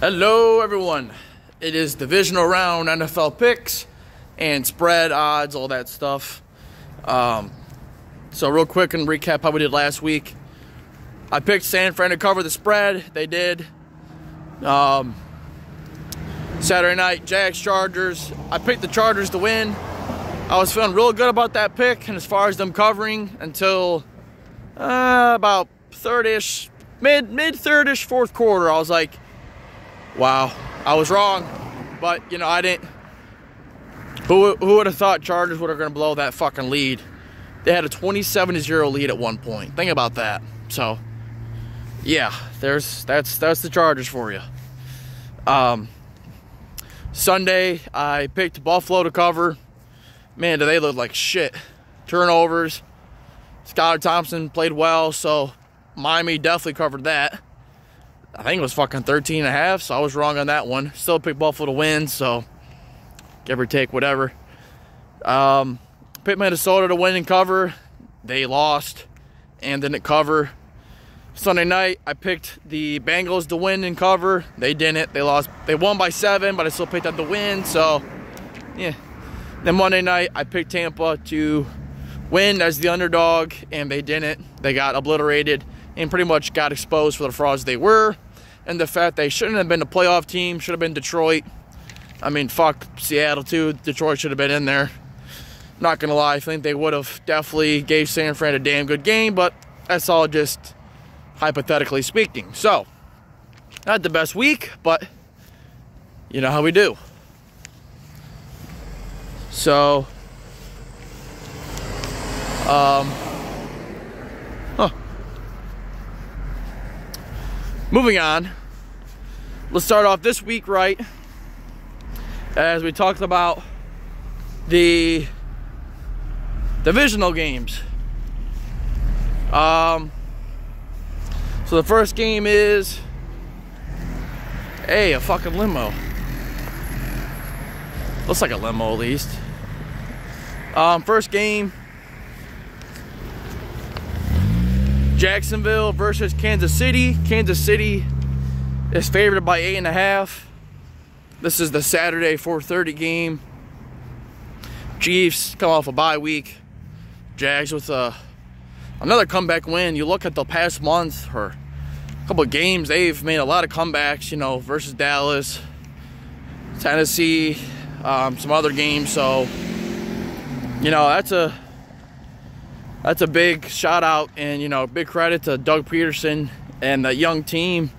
Hello everyone, it is divisional round NFL picks and spread odds, all that stuff. So real quick and recap how we did last week. I picked San Fran to cover the spread, they did. Saturday night, Jags Chargers, I picked the Chargers to win. I was feeling real good about that pick and as far as them covering until about third-ish, mid-third-ish, fourth quarter. I was like, wow, I was wrong, but, you know, I didn't. Who would have thought Chargers would have going to blow that fucking lead? They had a 27-0 lead at one point. Think about that. So, yeah, that's the Chargers for you. Sunday, I picked Buffalo to cover. Man, do they look like shit. Turnovers. Skylar Thompson played well, so Miami definitely covered that. I think it was fucking 13.5, so I was wrong on that one. Still picked Buffalo to win, so give or take, whatever. Picked Minnesota to win and cover. They lost and didn't cover. Sunday night, I picked the Bengals to win and cover. They didn't. They lost. They won by 7, but I still picked them to win, so yeah. Then Monday night, I picked Tampa to win as the underdog, and they didn't. They got obliterated and pretty much got exposed for the frauds they were. And the fact they shouldn't have been a playoff team, should have been Detroit. I mean, fuck Seattle too. Detroit should have been in there. Not gonna lie, I think they would have definitely gave San Fran a damn good game, but that's all just hypothetically speaking. So, not the best week, but you know how we do. So, moving on, let's start off this week right as we talked about the divisional games. So the first game is, hey, a fucking limo. Looks like a limo at least. First game, Jacksonville versus Kansas City. Kansas City is favored by 8.5. This is the Saturday 4:30 game. Chiefs come off a bye week. Jags with another comeback win. You look at the past month or a couple of games, they've made a lot of comebacks, you know, versus Dallas, Tennessee, some other games. So, you know, that's a big shout out and, you know, big credit to Doug Peterson and the young team,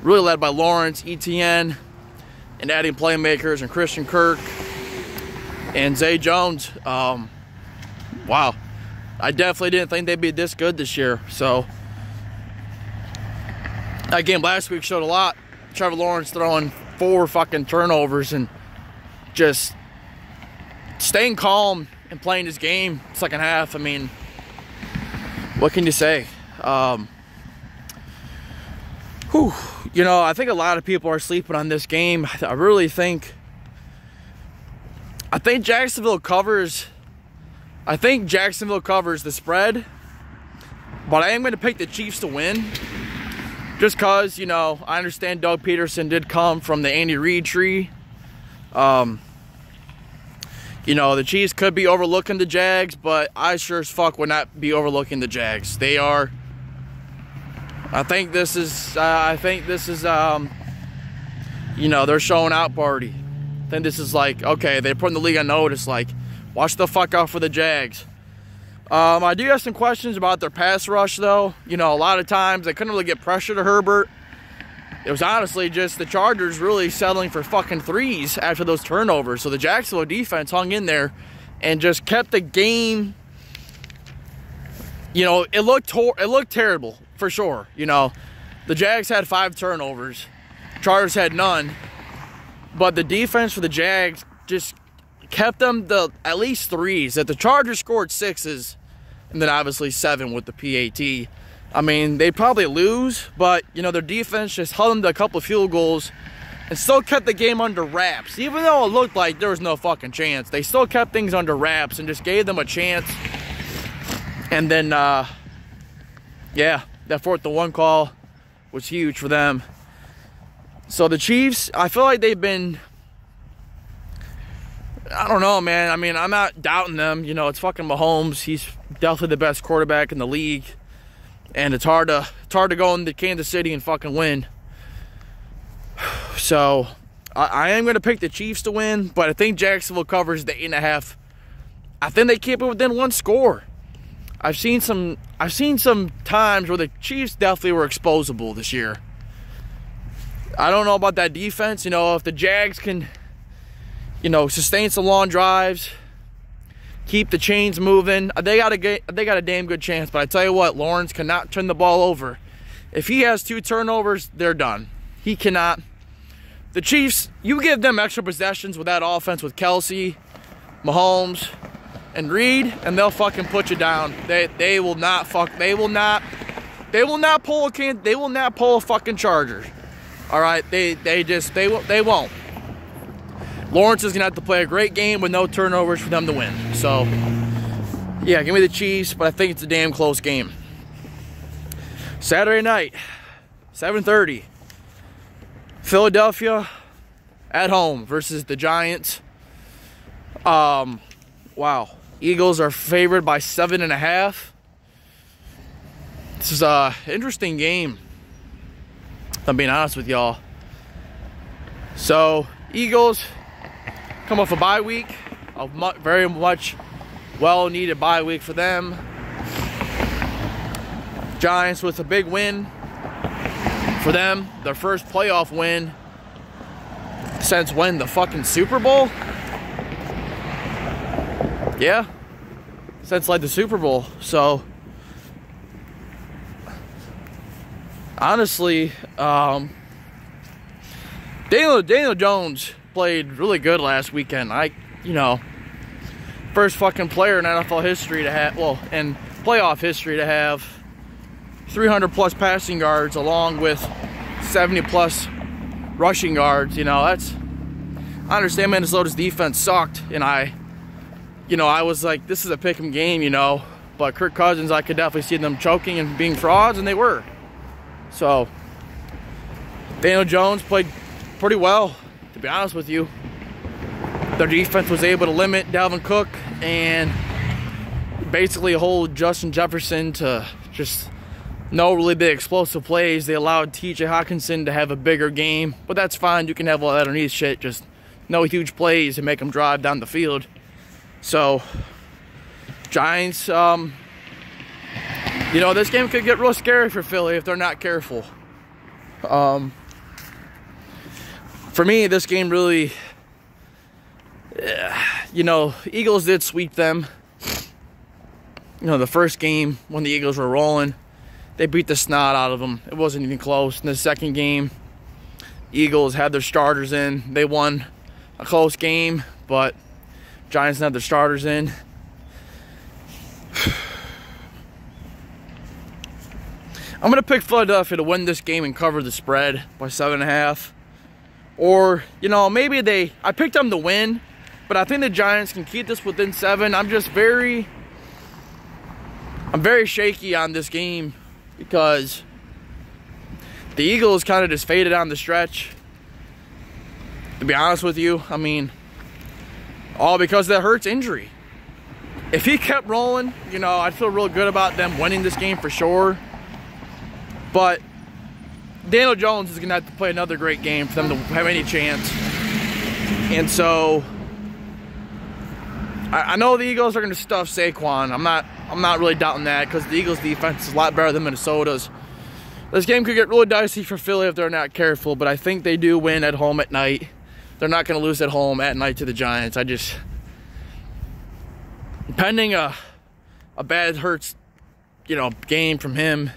really led by Lawrence, Etienne, and adding playmakers and Christian Kirk and Zay Jones. Wow. I definitely didn't think they'd be this good this year. So, that game last week showed a lot. Trevor Lawrence throwing 4 fucking turnovers and just staying calm and playing his game second half. I mean, what can you say? You know, I think a lot of people are sleeping on this game. I really think Jacksonville covers. I think Jacksonville covers the spread, but I am going to pick the Chiefs to win. Just because, you know, I understand Doug Peterson did come from the Andy Reid tree. You know, the Chiefs could be overlooking the Jags, but I sure as fuck would not be overlooking the Jags. They are. I think this is, you know, their showing out party. I think this is like, okay, they're putting the league on notice, like, watch the fuck out for the Jags. I do have some questions about their pass rush, though. You know, a lot of times they couldn't really get pressure to Herbert. It was honestly just the Chargers really settling for fucking threes after those turnovers. So the Jacksonville defense hung in there and just kept the game. You know, it looked terrible for sure. You know, the Jags had 5 turnovers. Chargers had none. But the defense for the Jags just kept them at least threes. That the Chargers scored 6s, and then obviously 7 with the PAT. I mean, they probably lose, but, you know, their defense just held them to a couple of field goals and still kept the game under wraps. Even though it looked like there was no fucking chance, they still kept things under wraps and just gave them a chance. And then, yeah, that 4th and 1 call was huge for them. So the Chiefs, I feel like they've been, I don't know, man. I mean, I'm not doubting them. You know, it's fucking Mahomes. He's definitely the best quarterback in the league. And it's hard to go into Kansas City and fucking win. So I am going to pick the Chiefs to win, but I think Jacksonville covers the 8.5. I think they keep it within one score. I've seen some times where the Chiefs definitely were exposable this year. I don't know about that defense. You know, if the Jags can, you know, sustain some long drives, keep the chains moving, they got a damn good chance. But I tell you what, Lawrence cannot turn the ball over. If he has 2 turnovers, they're done. He cannot. The Chiefs, you give them extra possessions with that offense with Kelsey, Mahomes, and Reed, and they'll fucking put you down. They will not pull a fucking Chargers. All right, they won't. Lawrence is gonna have to play a great game with no turnovers for them to win. So yeah, give me the Chiefs, but I think it's a damn close game. Saturday night, 7:30. Philadelphia at home versus the Giants. Wow. Eagles are favored by 7.5. This is an interesting game, if I'm being honest with y'all. So, Eagles come off a bye week. A very much well-needed bye week for them. Giants with a big win for them. Their first playoff win since when? The fucking Super Bowl? Yeah, since like the Super Bowl. So honestly, Daniel Jones played really good last weekend. You know, first fucking player in NFL history to have, well, in playoff history to have 300 plus passing yards along with 70 plus rushing yards. You know, I understand Minnesota's defense sucked, and I was like, this is a pick 'em game, you know. But Kirk Cousins, I could definitely see them choking and being frauds, and they were. So, Daniel Jones played pretty well, to be honest with you. Their defense was able to limit Dalvin Cook and basically hold Justin Jefferson to just no really big explosive plays. They allowed TJ Hawkinson to have a bigger game, but that's fine. You can have all that underneath shit, just no huge plays and make them drive down the field. So, Giants, you know, this game could get real scary for Philly if they're not careful. For me, this game really, you know, Eagles did sweep them. You know, the first game when the Eagles were rolling, they beat the snot out of them. It wasn't even close. In the second game, Eagles had their starters in. They won a close game, but Giants had their starters in. I'm going to pick Philadelphia to win this game and cover the spread by 7.5. Or, you know, maybe I picked them to win, but I think the Giants can keep this within 7. I'm very shaky on this game because the Eagles kind of just faded on the stretch. To be honest with you, I mean, all because of that Hurts injury. If he kept rolling, you know, I'd feel real good about them winning this game for sure. But Daniel Jones is going to have to play another great game for them to have any chance. And so, I know the Eagles are going to stuff Saquon. I'm not really doubting that because the Eagles' defense is a lot better than Minnesota's. This game could get really dicey for Philly if they're not careful, but I think they do win at home at night. They're not going to lose at home at night to the Giants. Pending a bad Hurts, you know, game from him,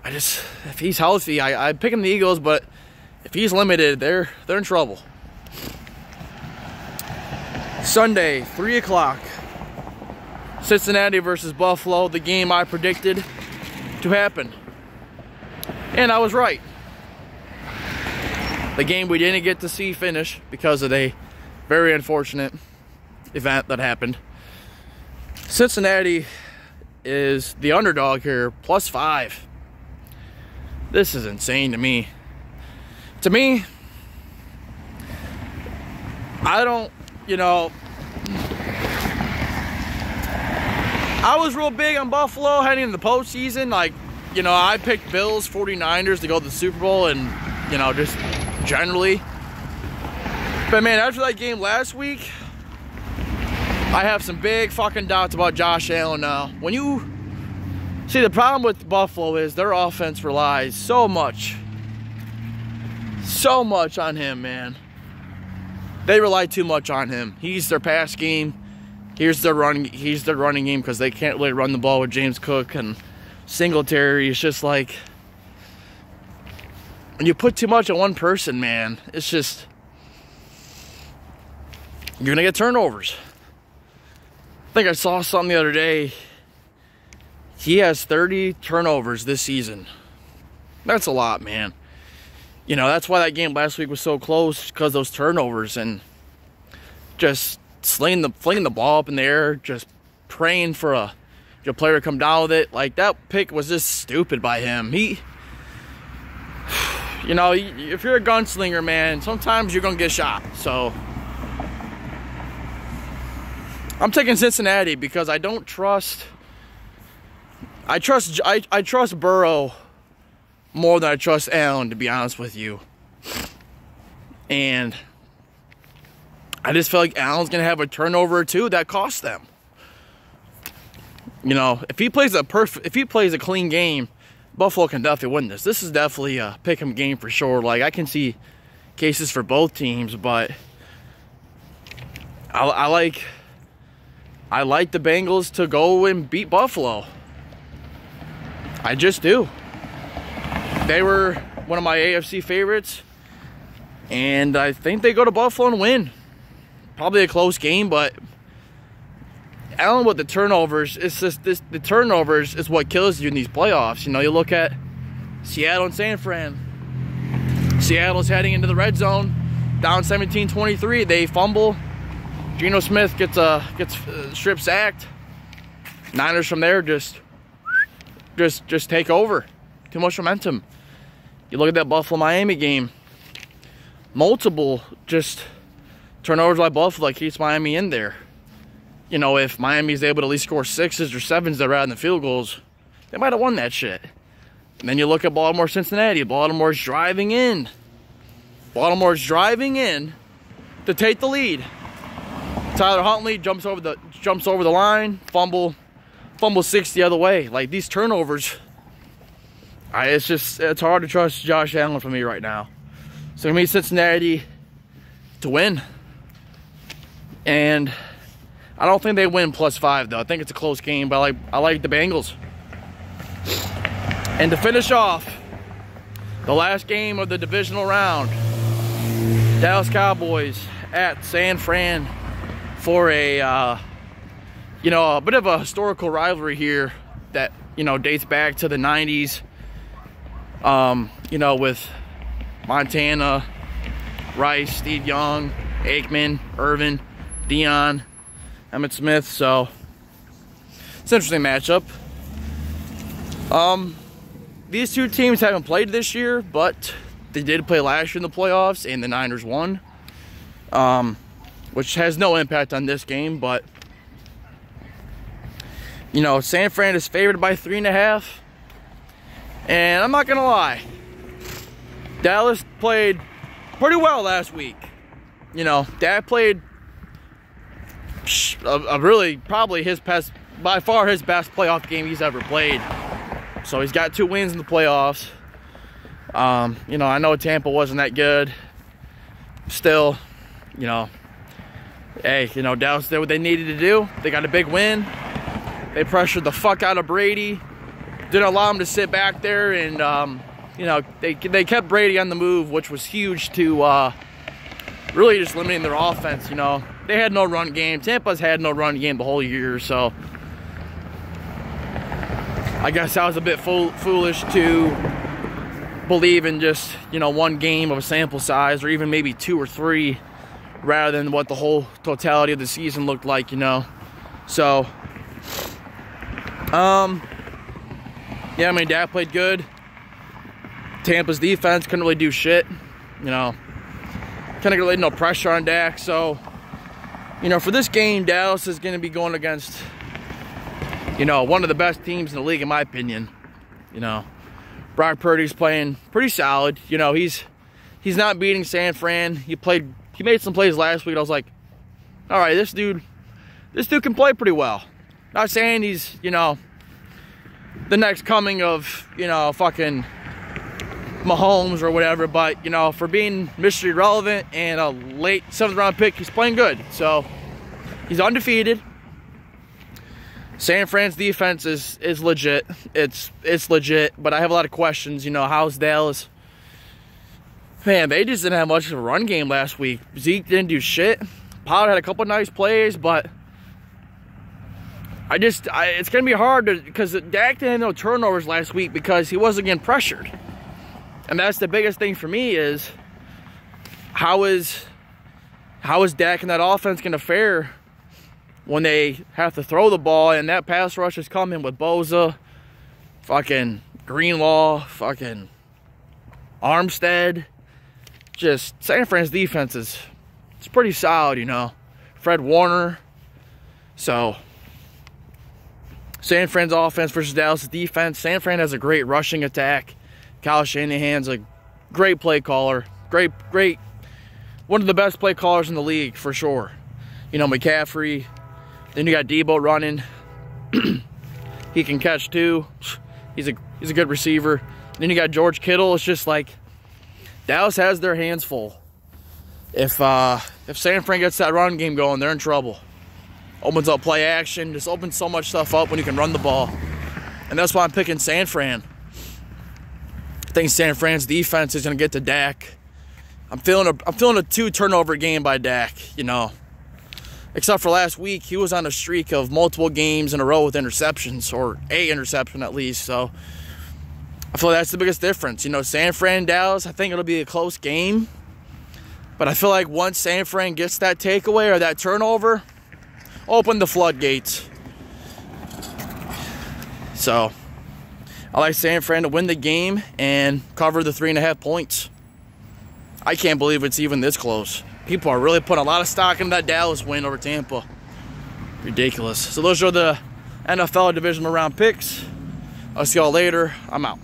if he's healthy, I pick him the Eagles, but if he's limited, they're in trouble. Sunday, 3 o'clock, Cincinnati versus Buffalo, the game I predicted to happen. And I was right. The game we didn't get to see finish because of a very unfortunate event that happened. Cincinnati is the underdog here, +5. This is insane to me. To me, I don't, I was real big on Buffalo heading into the postseason. Like, I picked Bills, 49ers to go to the Super Bowl and, just generally. But, man, after that game last week, I have some big fucking doubts about Josh Allen now. When you see, the problem with Buffalo is their offense relies so much on him, man. They rely too much on him. He's their pass game. He's their running game because they can't really run the ball with James Cook and Singletary. It's just like, when you put too much on one person, man, it's just, you're gonna get turnovers. I think I saw something the other day. He has 30 turnovers this season. That's a lot, man. That's why that game last week was so close, because those turnovers and just flinging the ball up in the air, just praying for a player to come down with it. Like, that pick was just stupid by him. If you're a gunslinger, man, sometimes you're gonna get shot. So I'm taking Cincinnati because I don't trust. I trust Burrow more than I trust Allen, to be honest with you. And I just feel like Allen's gonna have a turnover or two that costs them. If he plays a clean game, Buffalo can definitely win this. This is definitely a pick-em game for sure. Like, I can see cases for both teams, but I like the Bengals to go and beat Buffalo. I just do. They were one of my AFC favorites, and I think they go to Buffalo and win. Probably a close game, but Allen with the turnovers, it's just the turnovers is what kills you in these playoffs. You look at Seattle and San Fran. Seattle's heading into the red zone, down 17-23. They fumble. Geno Smith gets strip sacked. Niners from there just take over. Too much momentum. You look at that Buffalo-Miami game. Multiple just turnovers by Buffalo that keeps Miami in there. If Miami's able to at least score 6s or 7s that are out in the field goals, they might have won that shit. And then you look at Baltimore-Cincinnati. Baltimore's driving in. Baltimore's driving in to take the lead. Tyler Huntley jumps over the line, fumble 6 the other way. Like, these turnovers, it's hard to trust Josh Allen for me right now. So, give me Cincinnati to win. And I don't think they win +5, though. I think it's a close game, but I like the Bengals. And to finish off, the last game of the divisional round, Dallas Cowboys at San Fran for a bit of a historical rivalry here that, dates back to the 90s. With Montana, Rice, Steve Young, Aikman, Irvin, Dion, Emmitt Smith. So it's an interesting matchup. These two teams haven't played this year, but they did play last year in the playoffs, and the Niners won, which has no impact on this game. But San Fran is favored by 3.5, and I'm not gonna lie, Dallas played pretty well last week. Dak played a really, probably by far his best playoff game he's ever played. So he's got 2 wins in the playoffs. I know Tampa wasn't that good. Still, hey, Dallas did what they needed to do. They got a big win. They pressured the fuck out of Brady. Didn't allow him to sit back there, and they kept Brady on the move, which was huge to really just limiting their offense. They had no run game. Tampa's had no run game the whole year, so I guess I was a bit foolish to believe in just, one game of a sample size, or even maybe 2 or 3, rather than what the whole totality of the season looked like, So, yeah, Dak played good. Tampa's defense couldn't really do shit. You know, kind of really no pressure on Dak. So, you know, for this game, Dallas is going to be going against, you know, one of the best teams in the league, in my opinion. You know, Brock Purdy's playing pretty solid. You know, he's not beating San Fran. He made some plays last week. I was like, all right, this dude can play pretty well. Not saying he's, you know, the next coming of, you know, fucking Mahomes or whatever, but, you know, for being mystery relevant and a late 7th round pick, he's playing good. So he's undefeated. San Fran's defense is legit. It's legit, but I have a lot of questions. You know, how's Dallas? Man, they just didn't have much of a run game last week. Zeke didn't do shit. Pollard had a couple nice plays, but it's going to be hard because Dak didn't have no turnovers last week because he wasn't getting pressured. And that's the biggest thing for me is how is Dak and that offense going to fare when they have to throw the ball and that pass rush is coming with Bosa, fucking Greenlaw, fucking Armstead. Just San Fran's defense it's pretty solid, you know. Fred Warner. So San Fran's offense versus Dallas' defense. San Fran has a great rushing attack. Kyle Shanahan's a great play caller. Great, one of the best play callers in the league for sure. You know, McCaffrey. Then you got Debo running. He can catch too. He's a good receiver. Then you got George Kittle. It's just like Dallas has their hands full. If San Fran gets that run game going, they're in trouble. Opens up play action. Just opens so much stuff up when you can run the ball. And that's why I'm picking San Fran. I think San Fran's defense is going to get to Dak. I'm feeling a 2 turnover game by Dak, you know. Except for last week, he was on a streak of multiple games in a row with interceptions, or a interception at least. So I feel like that's the biggest difference. You know, San Fran, Dallas, I think it'll be a close game. But I feel like once San Fran gets that takeaway or that turnover, open the floodgates. So I like San Fran to win the game and cover the 3.5 points. I can't believe it's even this close. People are really putting a lot of stock in that Dallas win over Tampa. Ridiculous. So those are the NFL divisional round picks. I'll see y'all later. I'm out.